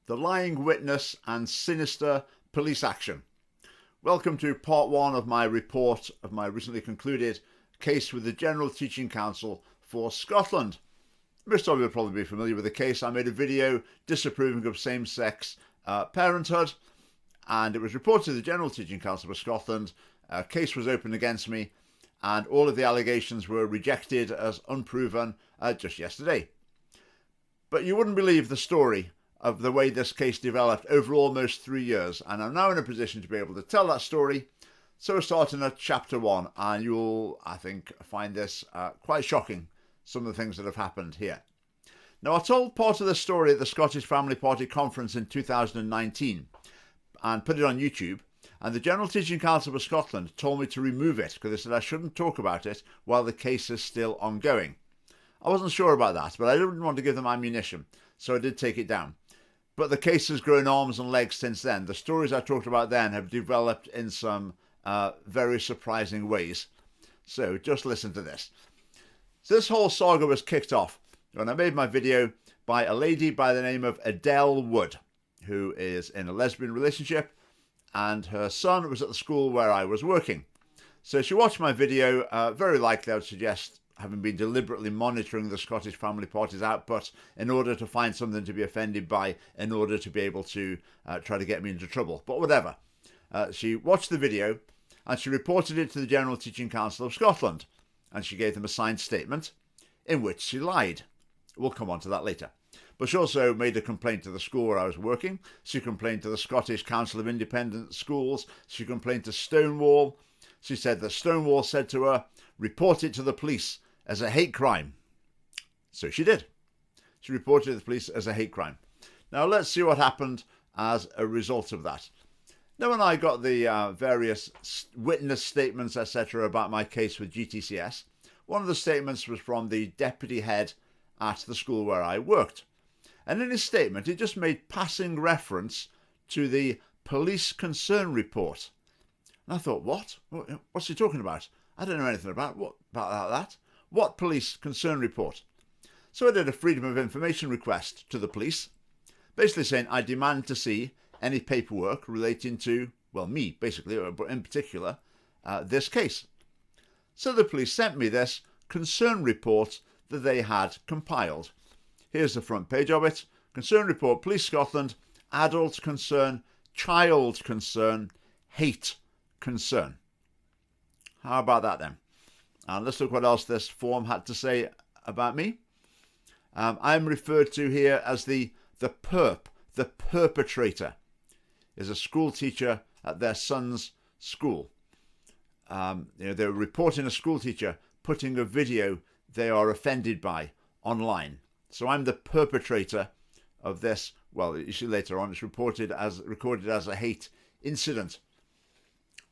The Lying Witness and Sinister Police Action. Welcome to part one of my report of my recently concluded case with the General Teaching Council for Scotland. Most of you will probably be familiar with the case. I made a video disapproving of same-sex parenthood, and it was reported to the General Teaching Council for Scotland. A case was opened against me, and all of the allegations were rejected as unproven just yesterday. But you wouldn't believe the story of the way this case developed over almost 3 years, and I'm now in a position to be able to tell that story. So we're starting at chapter 1, and you'll, I think, find this quite shocking, some of the things that have happened here. Now, I told part of the story at the Scottish Family Party conference in 2019 and put it on YouTube, and the General Teaching Council for Scotland told me to remove it because they said I shouldn't talk about it while the case is still ongoing. I wasn't sure about that, but I didn't want to give them ammunition, so I did take it down. But the case has grown arms and legs since then. The stories I talked about then have developed in some very surprising ways. So just listen to this. So this whole saga was kicked off when I made my video by a lady by the name of Adele Wood, who is in a lesbian relationship, and her son was at the school where I was working. So she watched my video, very likely I would suggest having been deliberately monitoring the Scottish Family Party's output in order to find something to be offended by, in order to be able to try to get me into trouble. But whatever. She watched the video and she reported it to the General Teaching Council of Scotland, and she gave them a signed statement in which she lied. We'll come on to that later. But she also made a complaint to the school where I was working. She complained to the Scottish Council of Independent Schools. She complained to Stonewall. She said that Stonewall said to her, "Report it to the police as a hate crime." So she did. She reported it to the police as a hate crime. Now let's see what happened as a result of that. Now, when I got the various witness statements, etc., about my case with GTCS, one of the statements was from the deputy head at the school where I worked. And in his statement, he just made passing reference to the police concern report. And I thought, what? What's he talking about? I don't know anything about that. What police concern report? So I did a Freedom of Information request to the police, basically saying I demand to see any paperwork relating to, well, me, basically, but in particular, this case. So the police sent me this concern report that they had compiled. Here's the front page of it. Concern report, Police Scotland, adult concern, child concern, hate concern. How about that then? And let's look what else this form had to say about me. I'm referred to here as the perpetrator, is a school teacher at their son's school. They're reporting a school teacher putting a video they are offended by online. So I'm the perpetrator of this. Well, you see later on, it's recorded as a hate incident.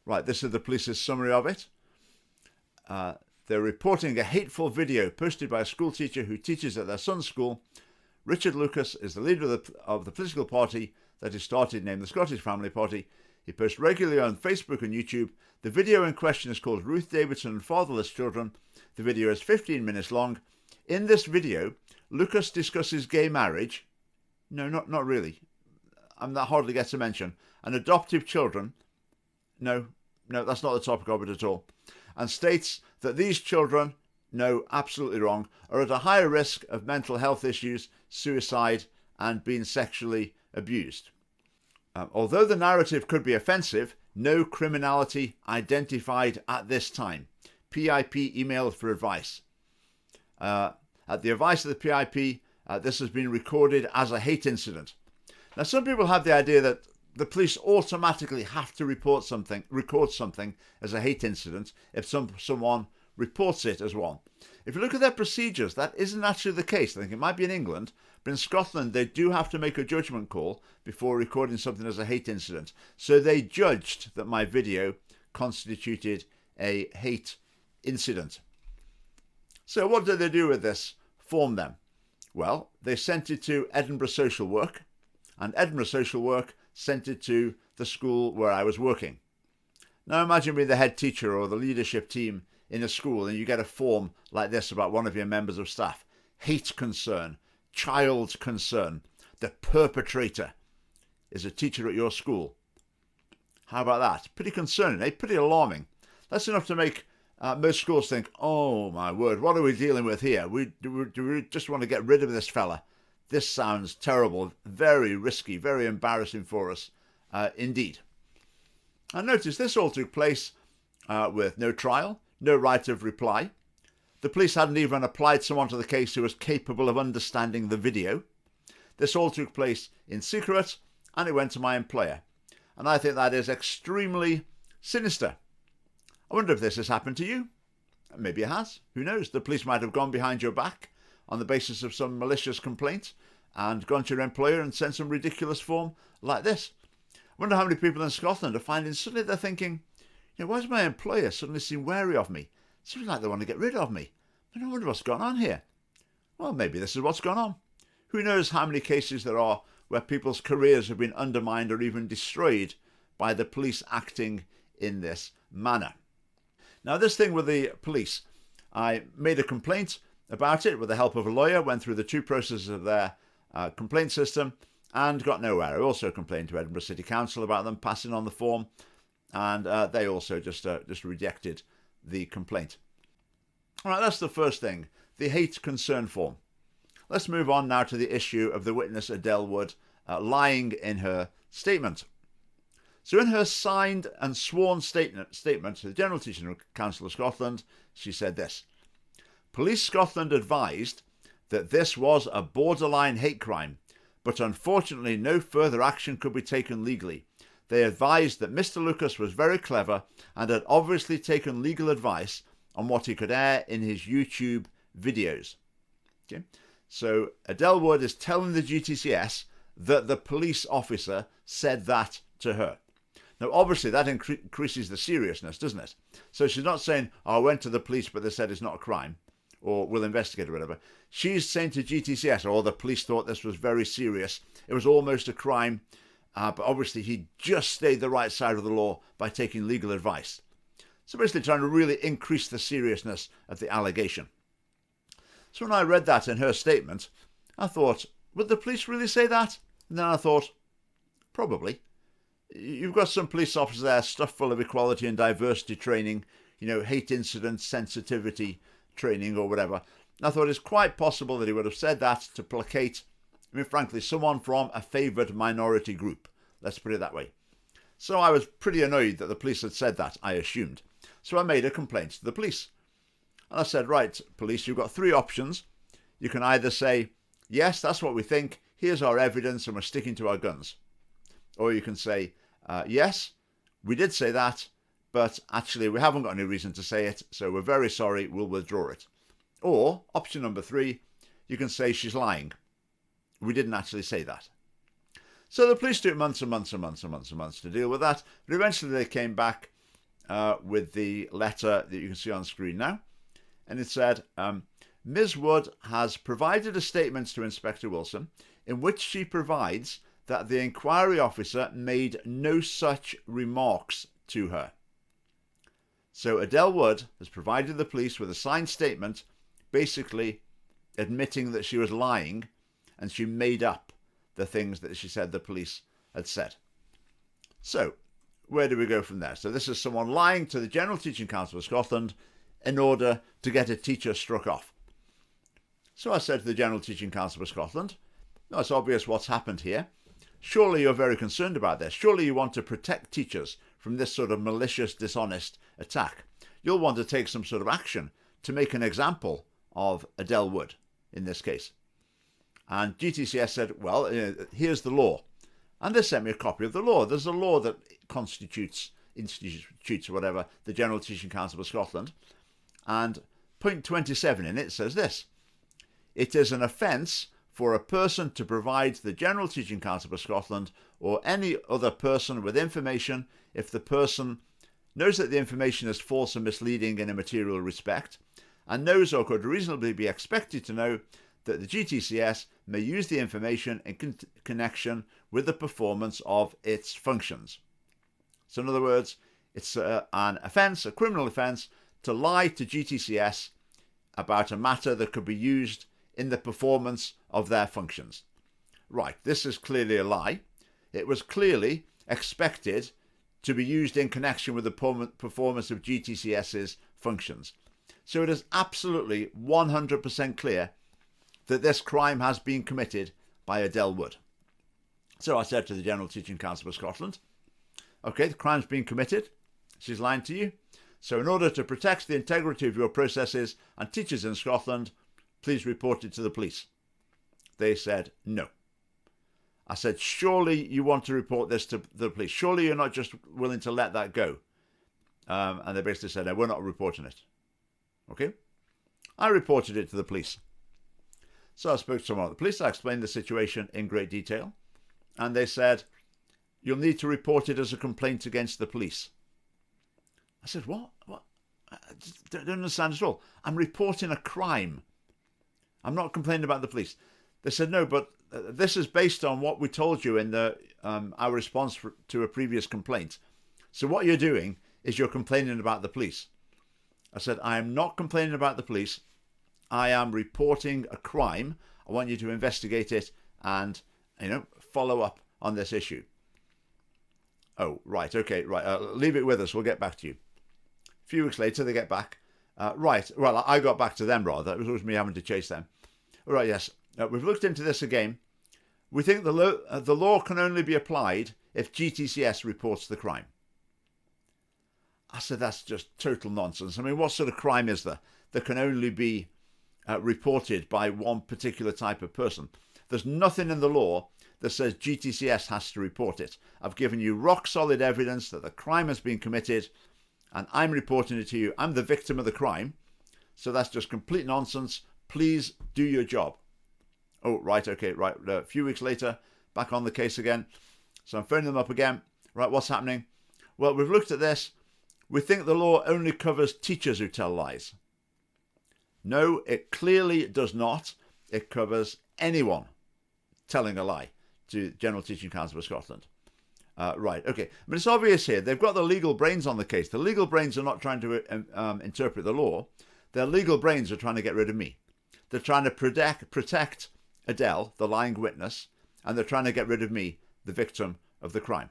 Right, this is the police's summary of it. They're reporting a hateful video posted by a school teacher who teaches at their son's school. Richard Lucas is the leader of the political party that is started, named the Scottish Family Party. He posts regularly on Facebook and YouTube. The video in question is called Ruth Davidson and Fatherless Children. The video is 15 minutes long. In this video, Lucas discusses gay marriage. No, not really. That hardly gets a mention. And adoptive children. No, that's not the topic of it at all. And states that these children, no, absolutely wrong, are at a higher risk of mental health issues, suicide, and being sexually abused. Although the narrative could be offensive, no criminality identified at this time. PIP emailed for advice. At the advice of the PIP, this has been recorded as a hate incident. Now, some people have the idea that the police automatically have to record something as a hate incident if someone reports it as one. If you look at their procedures, that isn't actually the case. I think it might be in England, but in Scotland they do have to make a judgment call before recording something as a hate incident. So they judged that my video constituted a hate incident. So what did they do with this form then? Well, they sent it to Edinburgh Social Work, and Edinburgh Social Work sent it to the school where I was working. Now imagine being the head teacher or the leadership team in a school and you get a form like this about one of your members of staff. Hate concern, child concern, the perpetrator. is a teacher at your school. How about that? Pretty concerning, eh? Pretty alarming. That's enough to make most schools think, oh my word, what are we dealing with here? Do we just want to get rid of this fella? This sounds terrible, very risky, very embarrassing for us indeed. And notice this all took place with no trial, no right of reply. The police hadn't even applied someone to the case who was capable of understanding the video. This all took place in secret, and it went to my employer. And I think that is extremely sinister. I wonder if this has happened to you. Maybe it has. Who knows? The police might have gone behind your back on the basis of some malicious complaint and gone to your employer and sent some ridiculous form like this. I wonder how many people in Scotland are finding suddenly they're thinking, why does my employer suddenly seem wary of me? It seems like they want to get rid of me. I wonder what's gone on here. Well, maybe this is what's gone on. Who knows how many cases there are where people's careers have been undermined or even destroyed by the police acting in this manner. Now, this thing with the police, I made a complaint about it with the help of a lawyer, went through the two processes of their complaint system and got nowhere. I also complained to Edinburgh City Council about them passing on the form, and they also just rejected the complaint. All right, that's the first thing, the hate concern form. Let's move on now to the issue of the witness Adele Wood lying in her statement. So in her signed and sworn statement to the General Teaching Council of Scotland, she said this: Police Scotland advised that this was a borderline hate crime, but unfortunately no further action could be taken legally. They advised that Mr. Lucas was very clever and had obviously taken legal advice on what he could air in his YouTube videos. Okay? So Adele Wood is telling the GTCS that the police officer said that to her. Now, obviously, that increases the seriousness, doesn't it? So she's not saying, I went to the police, but they said it's not a crime, or we'll investigate or whatever. She's saying to GTCS, the police thought this was very serious. It was almost a crime, but obviously he just stayed the right side of the law by taking legal advice. So basically trying to really increase the seriousness of the allegation. So when I read that in her statement, I thought, would the police really say that? And then I thought, probably. You've got some police officers there stuffed full of equality and diversity training, hate incident sensitivity training or whatever. And I thought it's quite possible that he would have said that to placate, frankly, someone from a favoured minority group. Let's put it that way. So I was pretty annoyed that the police had said that, I assumed. So I made a complaint to the police. And I said, right, police, you've got three options. You can either say, yes, that's what we think, here's our evidence and we're sticking to our guns. Or you can say, yes, we did say that, but actually we haven't got any reason to say it, so we're very sorry, we'll withdraw it. Or, option number 3, you can say she's lying. We didn't actually say that. So the police took months and months and months and months and months to deal with that, but eventually they came back with the letter that you can see on screen now. And it said, Ms. Wood has provided a statement to Inspector Wilson in which she provides that the inquiry officer made no such remarks to her. So Adele Wood has provided the police with a signed statement basically admitting that she was lying and she made up the things that she said the police had said. So where do we go from there? So this is someone lying to the General Teaching Council of Scotland in order to get a teacher struck off. So I said to the General Teaching Council of Scotland, no, it's obvious what's happened here. Surely you're very concerned about this. Surely you want to protect teachers from this sort of malicious, dishonest attack. You'll want to take some sort of action to make an example of Adele Wood in this case. And GTCS said, well, here's the law. And they sent me a copy of the law. There's a law that institutes whatever, the General Teaching Council of Scotland. And point 27 in it says this: it is an offence for a person to provide the General Teaching Council of Scotland or any other person with information if the person knows that the information is false and misleading in a material respect, and knows or could reasonably be expected to know that the GTCS may use the information in connection with the performance of its functions. So in other words, it's an offence, a criminal offence, to lie to GTCS about a matter that could be used in the performance of their functions. Right, this is clearly a lie. it was clearly expected to be used in connection with the performance of GTCS's functions. So it is absolutely 100% clear that this crime has been committed by Adele Wood. So I said to the General Teaching Council of Scotland, okay, the crime's been committed. She's lying to you. So in order to protect the integrity of your processes and teachers in Scotland, please report it to the police. They said no. I said, surely you want to report this to the police. Surely you're not just willing to let that go. And they basically said, no, we're not reporting it. Okay? I reported it to the police. So I spoke to someone at the police. I explained the situation in great detail. And they said, you'll need to report it as a complaint against the police. I said, what? I don't understand at all. I'm reporting a crime. I'm not complaining about the police. They said, no, but this is based on what we told you in our response to a previous complaint. So what you're doing is you're complaining about the police. I said, I am not complaining about the police. I am reporting a crime. I want you to investigate it and, follow up on this issue. Oh, right. Okay, right. Leave it with us. We'll get back to you. A few weeks later, they get back. Right. Well, I got back to them, rather. It was me having to chase them. All right, yes. We've looked into this again. We think the law can only be applied if GTCS reports the crime. I said, that's just total nonsense. I mean, what sort of crime is there that can only be reported by one particular type of person? There's nothing in the law that says GTCS has to report it. I've given you rock solid evidence that the crime has been committed and I'm reporting it to you. I'm the victim of the crime. So that's just complete nonsense. Please do your job. Oh, right. Okay. Right. A few weeks later, back on the case again. So I'm phoning them up again. Right. What's happening? Well, we've looked at this. We think the law only covers teachers who tell lies. No, it clearly does not. It covers anyone telling a lie to General Teaching Council of Scotland. Right, okay. I mean, it's obvious here. They've got the legal brains on the case. The legal brains are not trying to interpret the law. Their legal brains are trying to get rid of me. They're trying to protect Adele, the lying witness, and they're trying to get rid of me, the victim of the crime.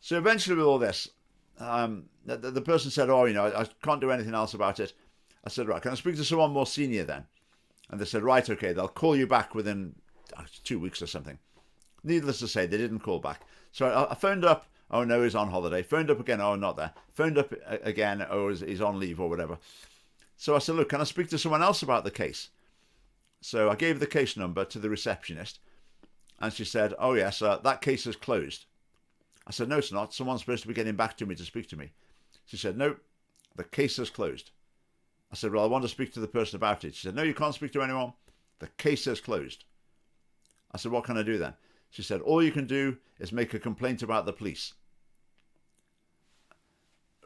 So eventually with all this, the person said, I can't do anything else about it. I said, right, can I speak to someone more senior then? And they said, right, okay, they'll call you back within 2 weeks or something. Needless to say, they didn't call back. So I phoned up. Oh, no, he's on holiday. Phoned up again. Oh, not there. Phoned up again. Oh, he's on leave or whatever. So I said, look, can I speak to someone else about the case? So I gave the case number to the receptionist. And she said, oh, yes, that case is closed. I said, no, it's not. Someone's supposed to be getting back to me to speak to me. She said, no, the case is closed. I said, well, I want to speak to the person about it. She said, no, you can't speak to anyone. The case is closed. I said, what can I do then? She said, all you can do is make a complaint about the police.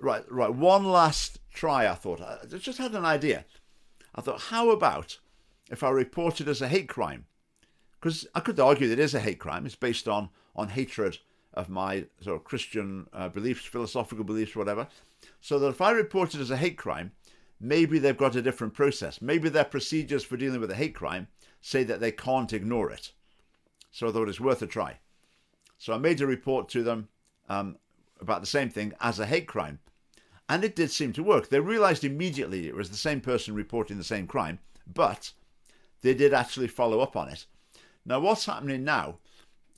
Right. One last try, I thought. I just had an idea. I thought, how about if I report it as a hate crime? Because I could argue that it is a hate crime. It's based on hatred of my sort of Christian beliefs, philosophical beliefs, whatever. So that if I report it as a hate crime, maybe they've got a different process. Maybe their procedures for dealing with a hate crime say that they can't ignore it. So I thought it's worth a try. So I made a report to them about the same thing as a hate crime. And it did seem to work. They realized immediately it was the same person reporting the same crime, but they did actually follow up on it. Now, what's happening now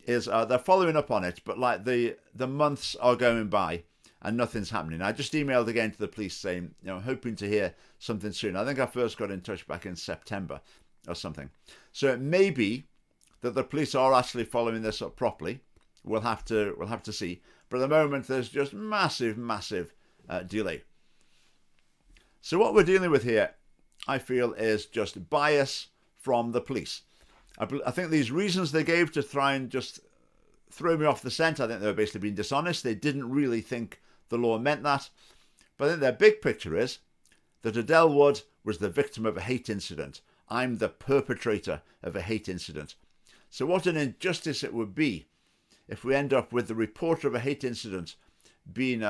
is they're following up on it, but like the months are going by and nothing's happening. I just emailed again to the police saying, hoping to hear something soon. I think I first got in touch back in September or something. So it may be that the police are actually following this up properly. We'll have to see. But at the moment, there's just massive delay. So what we're dealing with here, I feel, is just bias from the police. I think these reasons they gave to try and just throw me off the scent, I think they were basically being dishonest. They didn't really think the law meant that. But I think their big picture is that Adele Wood was the victim of a hate incident. I'm the perpetrator of a hate incident. So what an injustice it would be if we end up with the reporter of a hate incident being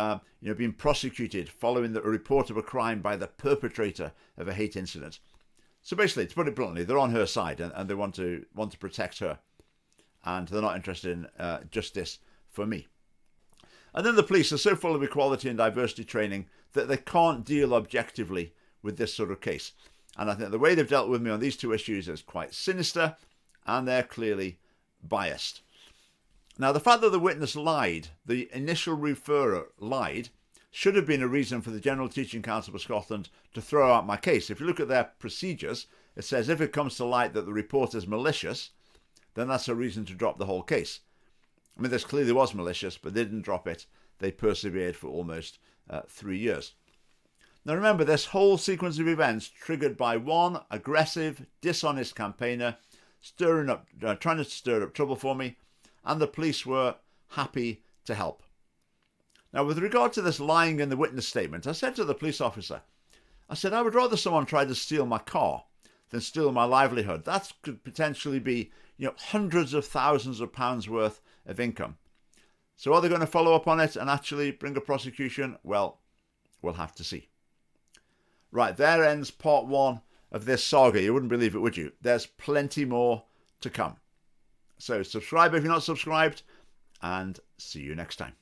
prosecuted following a report of a crime by the perpetrator of a hate incident. So basically, to put it bluntly, they're on her side and they want to protect her. and they're not interested in justice for me. And then the police are so full of equality and diversity training that they can't deal objectively with this sort of case. And I think the way they've dealt with me on these two issues is quite sinister, and they're clearly biased. Now, the fact that the witness lied, the initial referrer lied, should have been a reason for the General Teaching Council for Scotland to throw out my case. If you look at their procedures, it says if it comes to light that the report is malicious, then that's a reason to drop the whole case. I mean, this clearly was malicious, but they didn't drop it. They persevered for almost 3 years. Now remember, this whole sequence of events triggered by one aggressive, dishonest campaigner trying to stir up trouble for me, and the police were happy to help. Now, with regard to this lying in the witness statement, I said to the police officer, I would rather someone try to steal my car than steal my livelihood. That could potentially be, hundreds of thousands of pounds worth of income. So are they going to follow up on it and actually bring a prosecution? Well, we'll have to see. Right, there ends part one of this saga. You wouldn't believe it, would you? There's plenty more to come. So subscribe if you're not subscribed, and see you next time.